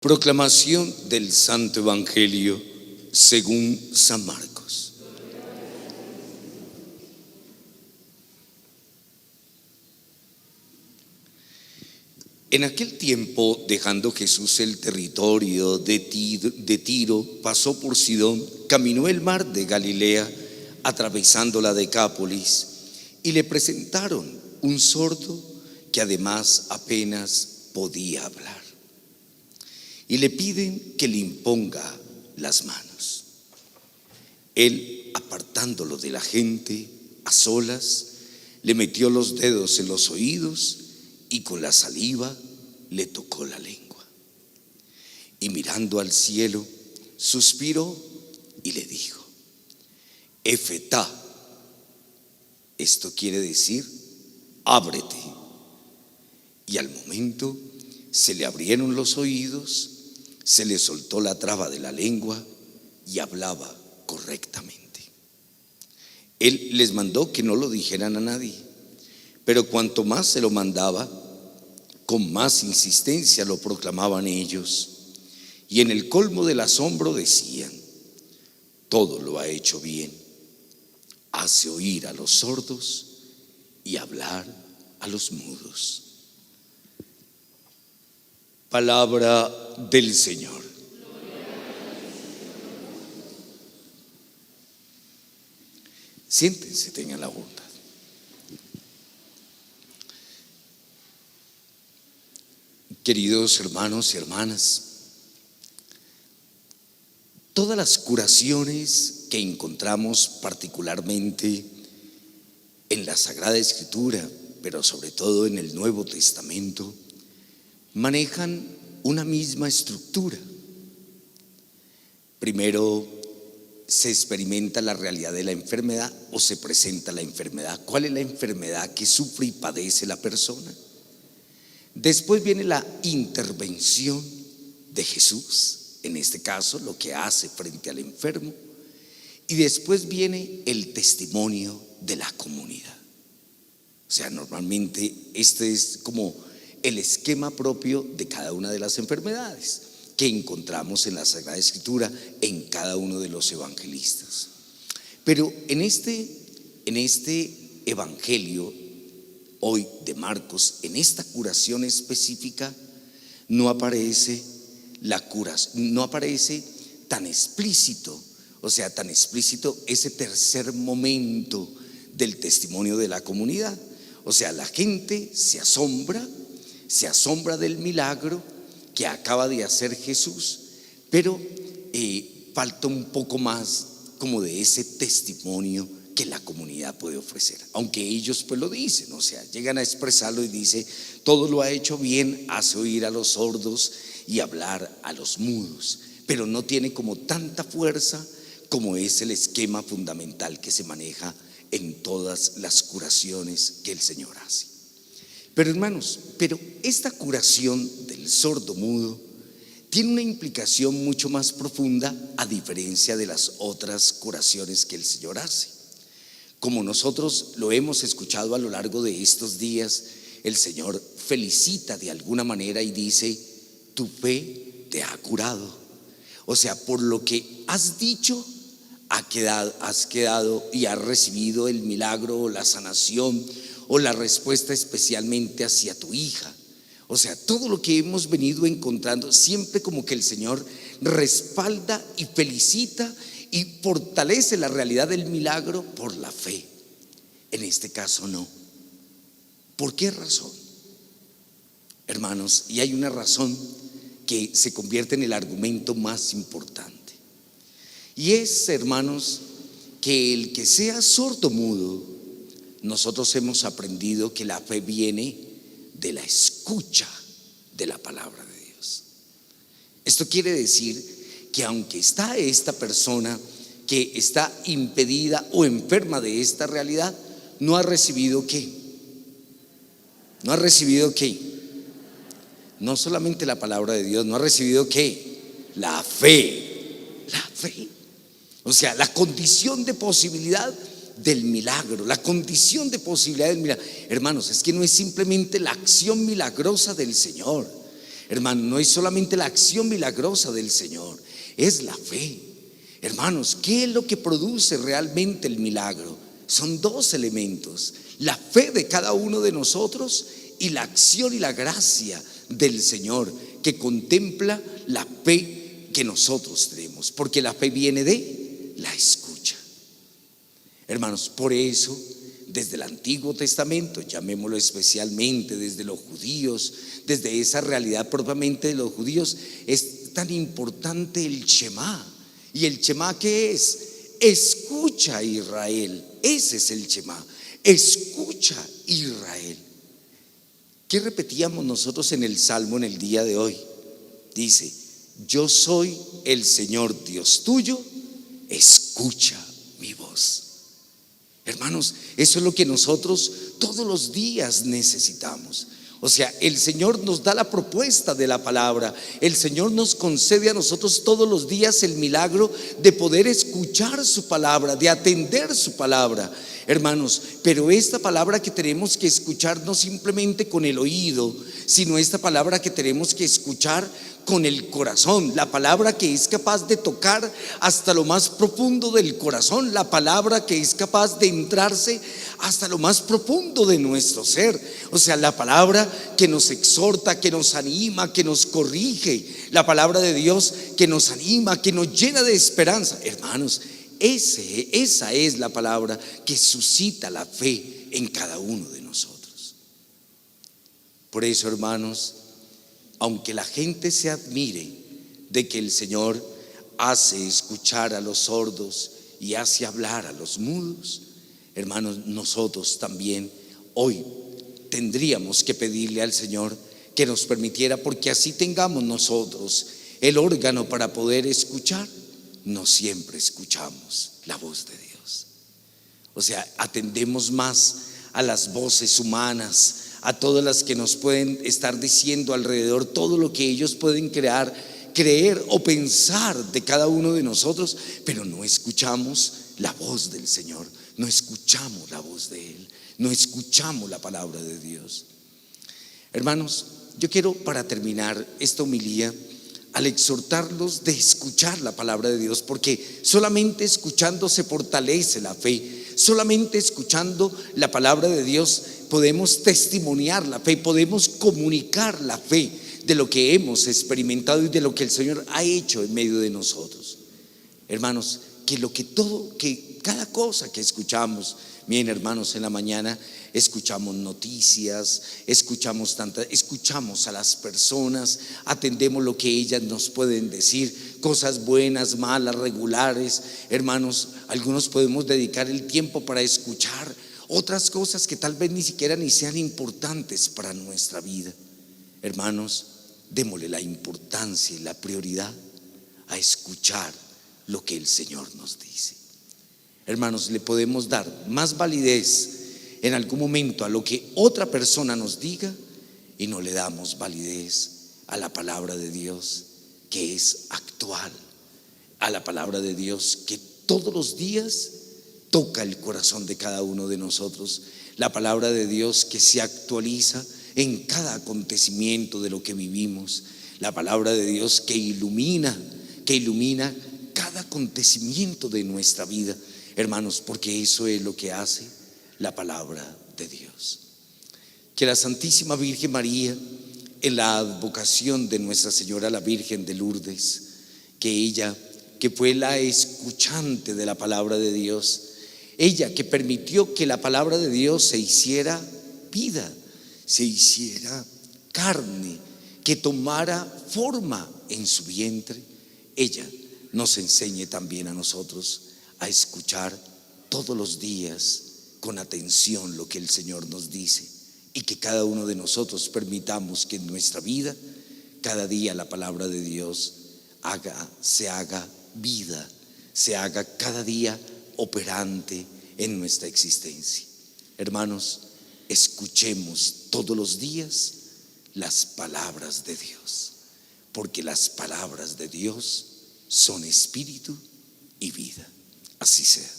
Proclamación del Santo Evangelio según San Marcos. En aquel tiempo, dejando Jesús el territorio de Tiro, pasó por Sidón, caminó el mar de Galilea, atravesando la Decápolis, y le presentaron un sordo que además apenas podía hablar. Y le piden que le imponga las manos. Él, apartándolo de la gente, a solas, le metió los dedos en los oídos y con la saliva le tocó la lengua. Y mirando al cielo, suspiró y le dijo: Efetá. Esto quiere decir: ábrete. Y al momento se le abrieron los oídos, se le soltó la traba de la lengua y hablaba correctamente. Él les mandó que no lo dijeran a nadie, pero cuanto más se lo mandaba, con más insistencia lo proclamaban ellos, y en el colmo del asombro decían: todo lo ha hecho bien, hace oír a los sordos y hablar a los mudos. Palabra del Señor. Siéntense, tengan la bondad. Queridos hermanos y hermanas, todas las curaciones que encontramos particularmente en la Sagrada Escritura, pero sobre todo en el Nuevo Testamento, manejan una misma estructura. Primero se experimenta la realidad de la enfermedad o se presenta la enfermedad. ¿Cuál es la enfermedad que sufre y padece la persona? Después viene la intervención de Jesús, en este caso lo que hace frente al enfermo, y después viene el testimonio de la comunidad. O sea, normalmente este es como el esquema propio de cada una de las enfermedades que encontramos en la Sagrada Escritura, en cada uno de los evangelistas. Pero en este evangelio hoy de Marcos, en esta curación específica, no aparece la curación, no aparece tan explícito, o sea, tan explícito ese tercer momento del testimonio de la comunidad. O sea, la gente se asombra del milagro que acaba de hacer Jesús, pero falta un poco más como de ese testimonio que la comunidad puede ofrecer, aunque ellos pues lo dicen, o sea, llegan a expresarlo y dice: todo lo ha hecho bien, hace oír a los sordos y hablar a los mudos, pero no tiene como tanta fuerza como es el esquema fundamental que se maneja en todas las curaciones que el Señor hace. Pero hermanos, esta curación del sordo mudo tiene una implicación mucho más profunda, a diferencia de las otras curaciones que el Señor hace. Como nosotros lo hemos escuchado a lo largo de estos días, el Señor felicita de alguna manera y dice: tu fe te ha curado. O sea, por lo que has dicho, has quedado y has recibido el milagro o la sanación o la respuesta especialmente hacia tu hija. O sea, todo lo que hemos venido encontrando, siempre como que el Señor respalda y felicita y fortalece la realidad del milagro por la fe. En este caso no. ¿Por qué razón? Hermanos, y hay una razón que se convierte en el argumento más importante. Y es, hermanos, que el que sea sordomudo, nosotros hemos aprendido que la fe viene de la escucha de la palabra de Dios. Esto quiere decir que aunque está esta persona que está impedida o enferma de esta realidad, no ha recibido ¿qué? No ha recibido ¿qué? No solamente la palabra de Dios, no ha recibido ¿qué? La fe. La fe. O sea, la condición de posibilidad del milagro, la condición de posibilidad del milagro. Hermanos, es que no es simplemente la acción milagrosa del Señor. hermano, no es solamente la acción milagrosa del Señor, es la fe. Hermanos, ¿qué es lo que produce realmente el milagro? Son dos elementos: la fe de cada uno de nosotros y la acción y la gracia del Señor, que contempla la fe que nosotros tenemos, porque la fe viene de la escucha. Hermanos, por eso desde el Antiguo Testamento, llamémoslo especialmente desde los judíos, desde esa realidad propiamente de los judíos, es tan importante el Shema. ¿Y el Shema qué es? Escucha, Israel. Ese es el Shema. Escucha, Israel. ¿Qué repetíamos nosotros en el Salmo en el día de hoy? Dice: yo soy el Señor Dios tuyo, escucha mi voz. Hermanos, eso es lo que nosotros todos los días necesitamos. O sea, el Señor nos da la propuesta de la palabra. El Señor nos concede a nosotros todos los días el milagro de poder escuchar su palabra, de atender su palabra, hermanos. Pero esta palabra que tenemos que escuchar no simplemente con el oído, sino esta palabra que tenemos que escuchar con el corazón, la palabra que es capaz de tocar hasta lo más profundo del corazón, la palabra que es capaz de entrarse hasta lo más profundo de nuestro ser. O sea, la palabra que nos exhorta, que nos anima, que nos corrige, la palabra de Dios que nos anima, que nos llena de esperanza. Hermanos, esa es la palabra que suscita la fe en cada uno de nosotros. Por eso, hermanos, aunque la gente se admire de que el Señor hace escuchar a los sordos y hace hablar a los mudos, hermanos, nosotros también hoy tendríamos que pedirle al Señor que nos permitiera, porque así tengamos nosotros el órgano para poder escuchar, no siempre escuchamos la voz de Dios. O sea, atendemos más a las voces humanas, a todas las que nos pueden estar diciendo alrededor todo lo que ellos pueden creer o pensar de cada uno de nosotros, pero no escuchamos la voz del Señor, no escuchamos la voz de Él, no escuchamos la palabra de Dios. Hermanos, yo quiero, para terminar esta homilía, al exhortarlos de escuchar la palabra de Dios, porque solamente escuchando se fortalece la fe. Solamente escuchando la palabra de Dios podemos testimoniar la fe, podemos comunicar la fe de lo que hemos experimentado y de lo que el Señor ha hecho en medio de nosotros. Hermanos, que cada cosa que escuchamos, miren, hermanos, en la mañana escuchamos noticias, escuchamos a las personas, atendemos lo que ellas nos pueden decir, cosas buenas, malas, regulares. Hermanos, algunos podemos dedicar el tiempo para escuchar otras cosas que tal vez ni siquiera ni sean importantes para nuestra vida. Hermanos, démosle la importancia y la prioridad a escuchar lo que el Señor nos dice. Hermanos, le podemos dar más validez en algún momento a lo que otra persona nos diga y no le damos validez a la palabra de Dios, que es actual, a la palabra de Dios que todos los días toca el corazón de cada uno de nosotros, la palabra de Dios que se actualiza en cada acontecimiento de lo que vivimos, la palabra de Dios que ilumina cada acontecimiento de nuestra vida, hermanos, porque eso es lo que hace la palabra de Dios. Que la Santísima Virgen María, en la advocación de Nuestra Señora la Virgen de Lourdes, que ella, que fue la escuchante de la palabra de Dios, ella que permitió que la palabra de Dios se hiciera vida, se hiciera carne, que tomara forma en su vientre, ella nos enseñe también a nosotros a escuchar todos los días con atención lo que el Señor nos dice, y que cada uno de nosotros permitamos que en nuestra vida cada día la palabra de Dios se haga vida, se haga cada día operante en nuestra existencia. Hermanos, escuchemos todos los días las palabras de Dios, porque las palabras de Dios son espíritu y vida. Así sea.